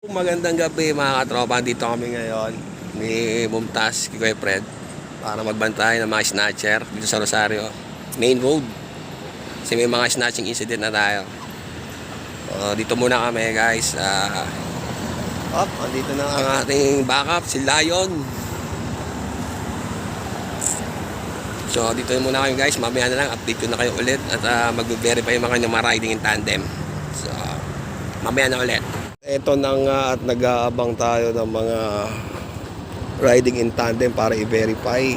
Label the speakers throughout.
Speaker 1: Magandang gabi mga katropa, dito kami ngayon ni Mumtaz, Kikoy Fred, para magbantay ng mga snatcher dito sa Rosario main road kasi may mga snatching incident na tayo. Dito muna kami guys. Andito na ang ating backup, si Lion. So dito muna kayo guys, mamaya na lang update ko na kayo ulit at mag-verify yung mga riding in tandem. So mamaya na ulit. Ito na nga at nag-aabang tayo ng mga riding in tandem para i-verify.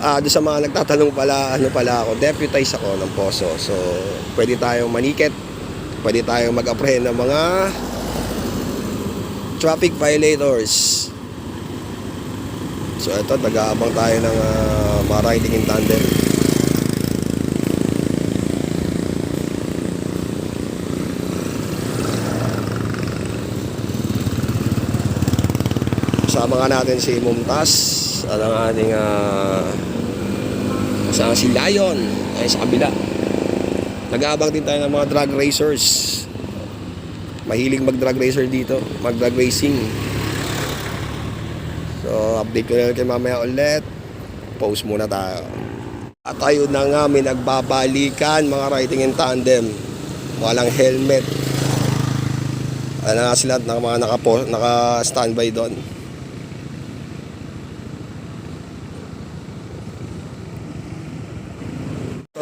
Speaker 1: Doon sa mga nagtatanong pala, ako, deputize ako ng Poso. So, pwede tayong maniket, pwede tayong mag-apprehend ng mga traffic violators. So, ito, nag-aabang tayo ng mga riding in tandem. Kasama nga natin si Mumtaz at ang ating kasama si Lion ay sa kabila. Nag-aabang din tayo ng mga drag racers. Mahilig mag-drag racer dito, mag-drag racing. So update ko na natin mamaya ulit. Post muna tayo. At tayo na nga, may nagbabalikan mga riding in tandem, walang helmet. Ano nga sila ng mga naka-standby doon.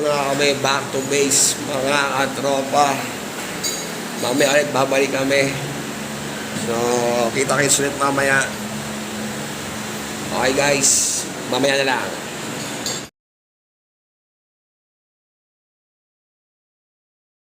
Speaker 1: Na kami back to base mga katropa. Mamaya ulit babalik kami. So kita-kits ulit mamaya. Okay guys, mamaya na lang.